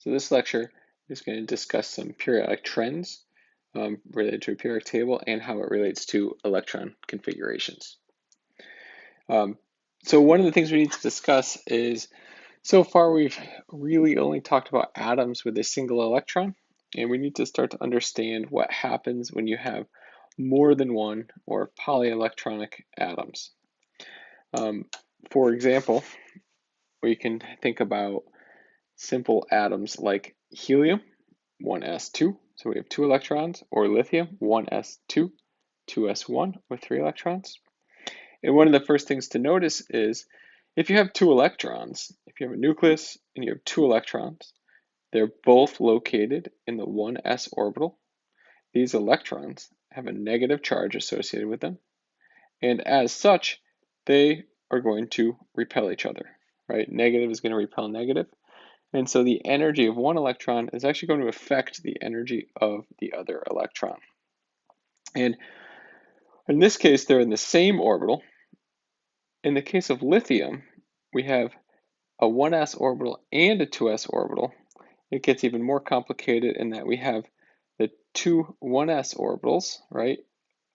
So this lecture is going to discuss some periodic trends related to a periodic table and how it relates to electron configurations. So one of the things we need to discuss is, so far we've really only talked about atoms with a single electron, and we need to start to understand what happens when you have more than one or polyelectronic atoms. For example, we can think about simple atoms like helium, 1s2, so we have 2 electrons, or lithium, 1s2, 2s1, with 3 electrons. And one of the first things to notice is if you have 2 electrons, if you have a nucleus and you have 2 electrons, they're both located in the 1s orbital. These electrons have a negative charge associated with them, and as such, they are going to repel each other, right? Negative is going to repel negative. And so the energy of one electron is actually going to affect the energy of the other electron. And in this case, they're in the same orbital. In the case of lithium, we have a 1s orbital and a 2s orbital. It gets even more complicated in that we have the two 1s orbitals, right,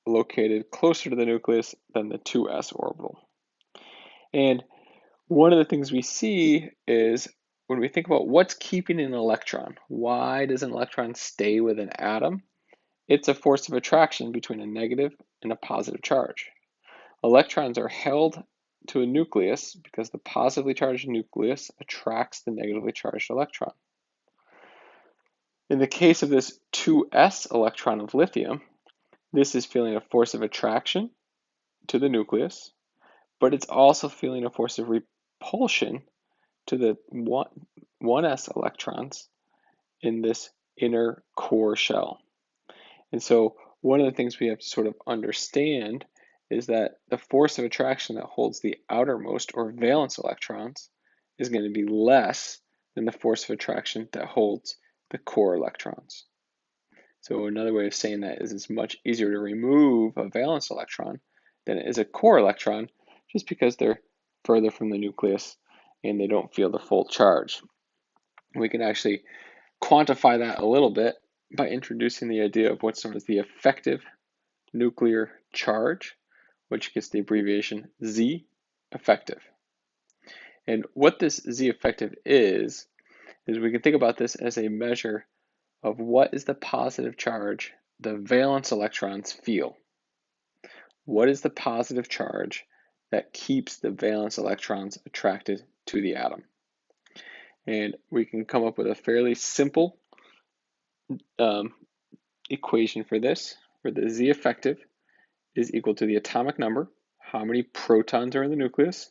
located closer to the nucleus than the 2s orbital. And one of the things we see is when we think about what's keeping an electron, why does an electron stay with an atom? It's a force of attraction between a negative and a positive charge. Electrons are held to a nucleus because the positively charged nucleus attracts the negatively charged electron. In the case of this 2s electron of lithium, this is feeling a force of attraction to the nucleus, but it's also feeling a force of repulsion to the 1s electrons in this inner core shell. And so one of the things we have to sort of understand is that the force of attraction that holds the outermost or valence electrons is going to be less than the force of attraction that holds the core electrons. So another way of saying that is it's much easier to remove a valence electron than it is a core electron, just because they're further from the nucleus and they don't feel the full charge. We can actually quantify that a little bit by introducing the idea of what's known as the effective nuclear charge, which gets the abbreviation Z effective. And what this Z effective is we can think about this as a measure of what is the positive charge the valence electrons feel. What is the positive charge that keeps the valence electrons attracted to the atom? And we can come up with a fairly simple equation for this, where the Z effective is equal to the atomic number, how many protons are in the nucleus,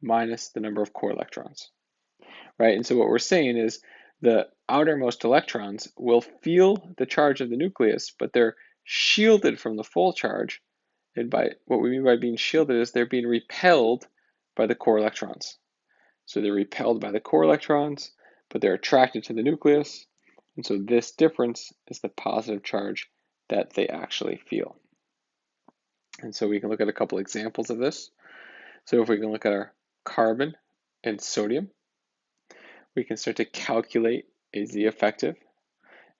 minus the number of core electrons, right? And so what we're saying is the outermost electrons will feel the charge of the nucleus, but they're shielded from the full charge. And by what we mean by being shielded is they're being repelled by the core electrons. So they're repelled by the core electrons, but they're attracted to the nucleus. And so this difference is the positive charge that they actually feel. And so we can look at a couple examples of this. So if we can look at our carbon and sodium, we can start to calculate a Z effective.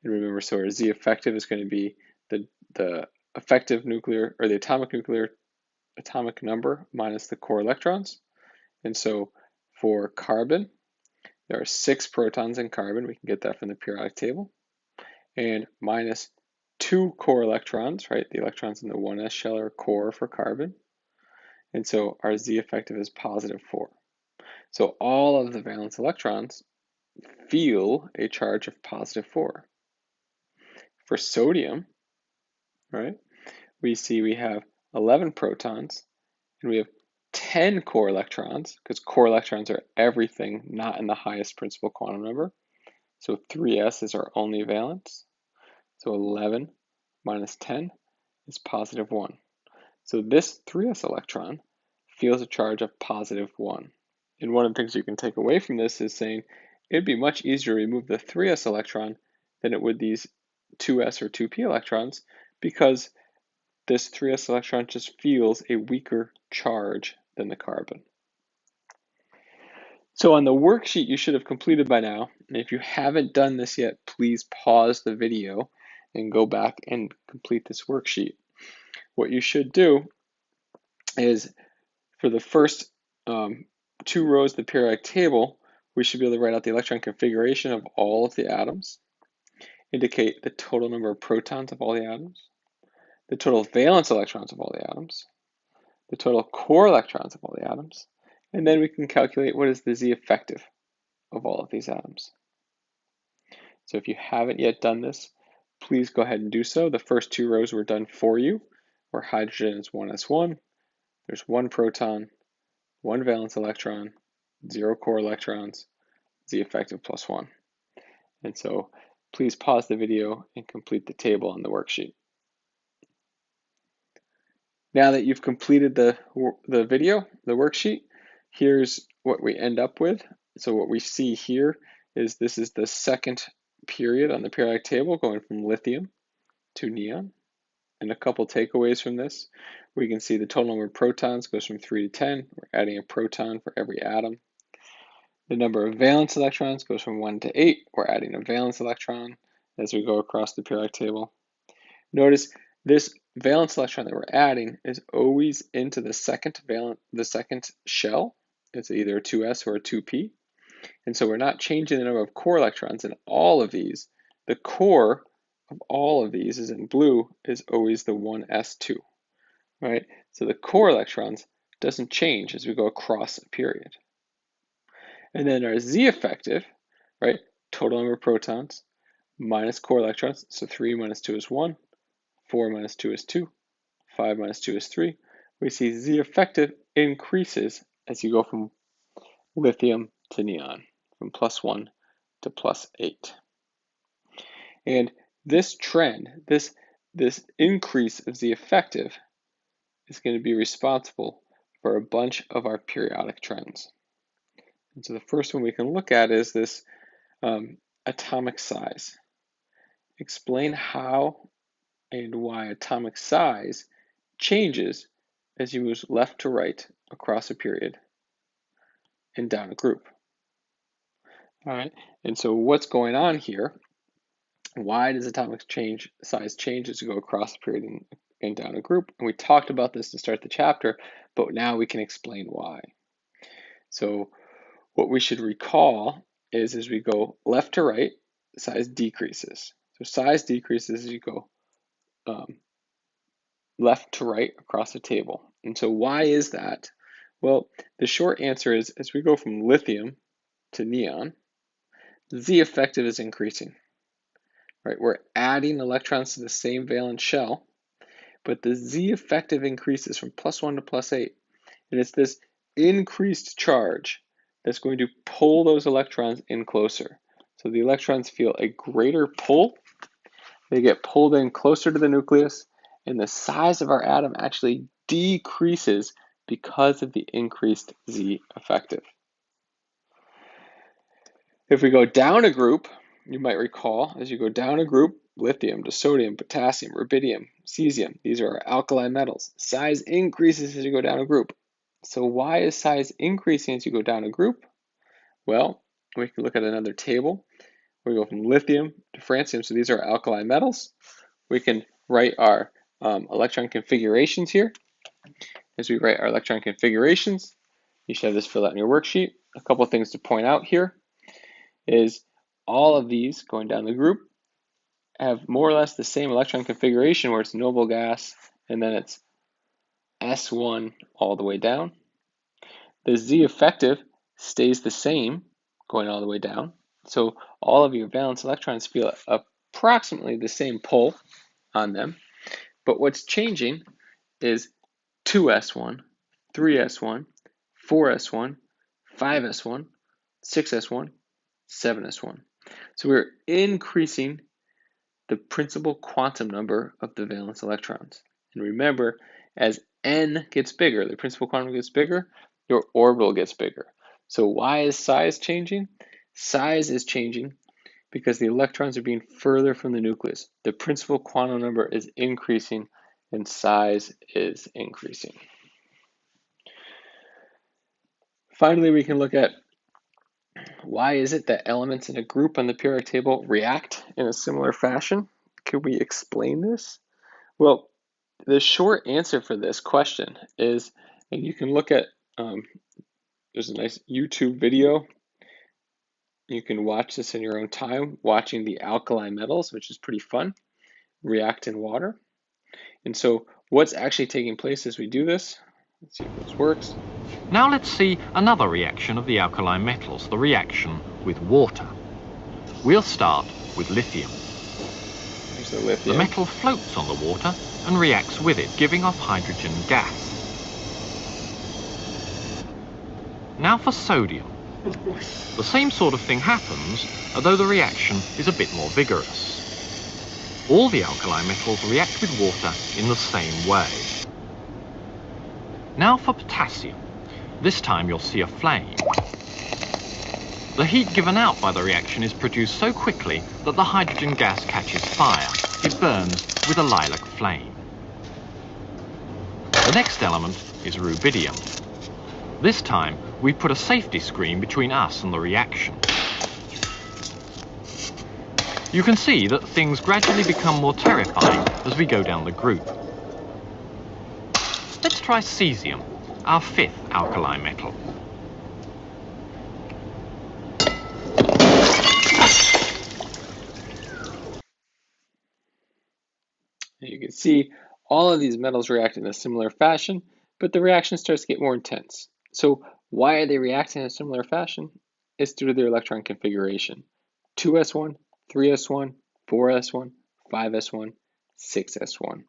And remember, so our Z effective is going to be the effective nuclear, or the atomic number minus the core electrons. And so for carbon, there are 6 protons in carbon. We can get that from the periodic table. And minus 2 core electrons, right? The electrons in the 1s shell are core for carbon. And so our Z effective is positive 4. So all of the valence electrons feel a charge of positive 4. For sodium, right, we see we have 11 protons and we have 10 core electrons, because core electrons are everything not in the highest principal quantum number. So 3s is our only valence. So 11 minus 10 is positive 1. So this 3s electron feels a charge of positive 1. And one of the things you can take away from this is saying it'd be much easier to remove the 3s electron than it would these 2s or 2p electrons, because this 3s electron just feels a weaker charge than the carbon. So on the worksheet you should have completed by now, and if you haven't done this yet, please pause the video and go back and complete this worksheet. What you should do is for the first 2 rows of the periodic table, we should be able to write out the electron configuration of all of the atoms, indicate the total number of protons of all the atoms, the total valence electrons of all the atoms, the total core electrons of all the atoms, and then we can calculate what is the Z effective of all of these atoms. So if you haven't yet done this, please go ahead and do so. The first 2 rows were done for you, where hydrogen is 1s1, there's 1 proton, 1 valence electron, 0 core electrons, Z effective plus 1. And so please pause the video and complete the table on the worksheet. Now that you've completed the video, the worksheet, here's what we end up with. So what we see here is this is the second period on the periodic table going from lithium to neon. And a couple takeaways from this, we can see the total number of protons goes from 3 to 10. We're adding a proton for every atom. The number of valence electrons goes from 1 to 8. We're adding a valence electron as we go across the periodic table. Notice this valence electron that we're adding is always into the second shell. It's either a 2s or a 2p. And so we're not changing the number of core electrons in all of these. The core of all of these is in blue is always the 1s2, right? So the core electrons doesn't change as we go across a period. And then our Z effective, right? Total number of protons minus core electrons. So 3 minus 2 is 1, 4 minus 2 is 2, 5 minus 2 is 3. We see Z effective increases as you go from lithium to neon, from +1 to +8. And this trend, this increase of Z effective is going to be responsible for a bunch of our periodic trends. And so the first one we can look at is this atomic size. Explain how and why atomic size changes as you move left to right across a period and down a group. All right, and so what's going on here? Why does atomic size change as you go across a period and down a group? And we talked about this to start the chapter, but now we can explain why. So what we should recall is as we go left to right, size decreases. So size decreases as you go left to right across the table. And so why is that? Well, the short answer is as we go from lithium to neon, the Z effective is increasing. Right? We're adding electrons to the same valence shell, but the Z effective increases from +1 to +8. And it's this increased charge that's going to pull those electrons in closer. So the electrons feel a greater pull. They get pulled in closer to the nucleus, and the size of our atom actually decreases because of the increased Z effective. If we go down a group, you might recall, as you go down a group, lithium to sodium, potassium, rubidium, cesium, these are our alkali metals. Size increases as you go down a group. So why is size increasing as you go down a group? Well, we can look at another table. We go from lithium to francium, so these are alkali metals. We can write our electron configurations here. As we write our electron configurations, you should have this filled out in your worksheet. A couple of things to point out here is all of these going down the group have more or less the same electron configuration where it's noble gas and then it's S1 all the way down. The Z effective stays the same going all the way down. So all of your valence electrons feel approximately the same pull on them. But what's changing is 2s1, 3s1, 4s1, 5s1, 6s1, 7s1. So we're increasing the principal quantum number of the valence electrons. And remember, as n gets bigger, the principal quantum gets bigger, your orbital gets bigger. So why is size changing? Size is changing because the electrons are being further from the nucleus. The principal quantum number is increasing and size is increasing. Finally, we can look at Why is it that elements in a group on the periodic table react in a similar fashion? Could we explain this? Well, the short answer for this question is, and you can look at, there's a nice YouTube video. You can watch this in your own time, watching the alkali metals, which is pretty fun, react in water. And so what's actually taking place as we do this? Let's see if this works. Now let's see another reaction of the alkali metals, the reaction with water. We'll start with lithium. There's the lithium. The metal floats on the water and reacts with it, giving off hydrogen gas. Now for sodium. The same sort of thing happens, although the reaction is a bit more vigorous. All the alkali metals react with water in the same way. Now for potassium. This time you'll see a flame. The heat given out by the reaction is produced so quickly that the hydrogen gas catches fire. It burns with a lilac flame. The next element is rubidium. This time we put a safety screen between us and the reaction. You can see that things gradually become more terrifying as we go down the group. Let's try cesium, our fifth alkali metal. You can see all of these metals react in a similar fashion, but the reaction starts to get more intense. So why are they reacting in a similar fashion? It's due to their electron configuration. 2s1, 3s1, 4s1, 5s1, 6s1.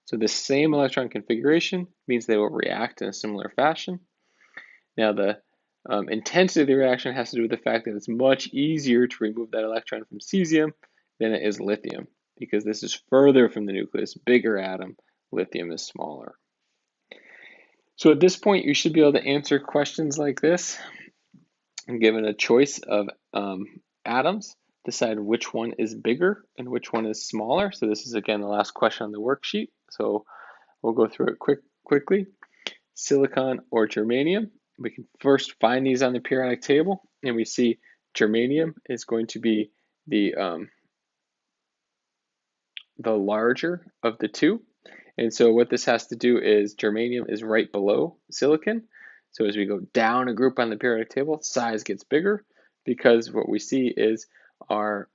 So the same electron configuration means they will react in a similar fashion. Now the intensity of the reaction has to do with the fact that it's much easier to remove that electron from cesium than it is lithium, because this is further from the nucleus, bigger atom, lithium is smaller. So at this point, you should be able to answer questions like this, and given a choice of atoms, decide which one is bigger and which one is smaller. So this is, again, the last question on the worksheet. So we'll go through it quickly. Silicon or germanium. We can first find these on the periodic table, and we see germanium is going to be the larger of the two. And so what this has to do is germanium is right below silicon. So as we go down a group on the periodic table, size gets bigger because what we see is our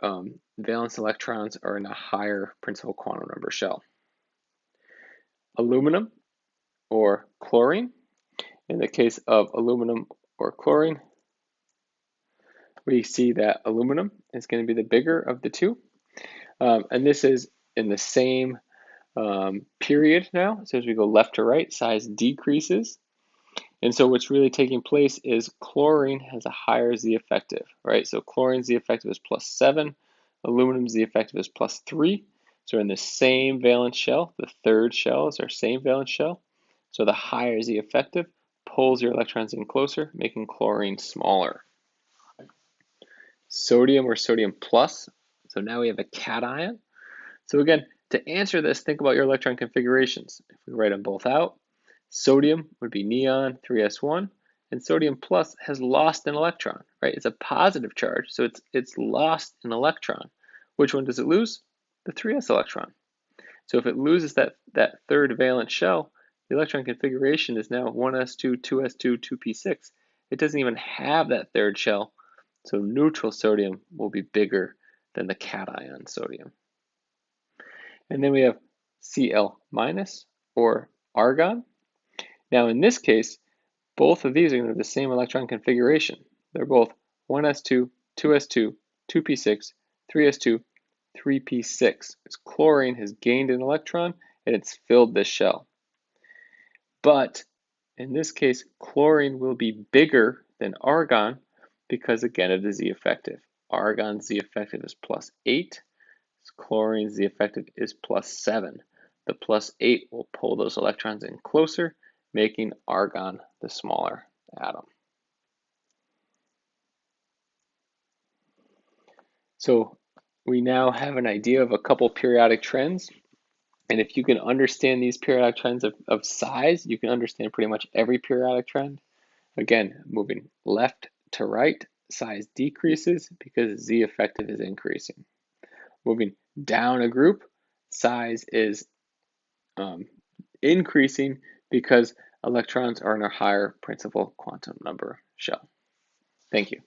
valence electrons are in a higher principal quantum number shell. Aluminum or chlorine. In the case of aluminum or chlorine, we see that aluminum is going to be the bigger of the two. And this is in the same period now. So as we go left to right, size decreases. And so what's really taking place is chlorine has a higher Z effective, right? So chlorine Z effective is +7, aluminum Z effective is +3. So we're in the same valence shell. The third shell is our same valence shell. So the higher Z effective pulls your electrons in closer, making chlorine smaller. Sodium or sodium plus. So now we have a cation. So again, to answer this, think about your electron configurations. If we write them both out, sodium would be neon 3s1, and sodium plus has lost an electron, right? It's a positive charge, so it's lost an electron. Which one does it lose? The 3s electron. So if it loses that third valence shell, the electron configuration is now 1s2, 2s2, 2p6. It doesn't even have that third shell, so neutral sodium will be bigger than the cation sodium. And then we have Cl minus or argon. Now in this case, both of these are going to have the same electron configuration. They're both 1s2, 2s2, 2p6, 3s2, 3p6. As chlorine has gained an electron and it's filled this shell. But in this case, chlorine will be bigger than argon because, again, of the Z effective. Argon's Z effective is +8. Chlorine's Z effective is +7. The +8 will pull those electrons in closer, making argon the smaller atom. So we now have an idea of a couple periodic trends. And if you can understand these periodic trends of size, you can understand pretty much every periodic trend. Again, moving left to right, size decreases because Z effective is increasing. Moving down a group, size is increasing because electrons are in a higher principal quantum number shell. Thank you.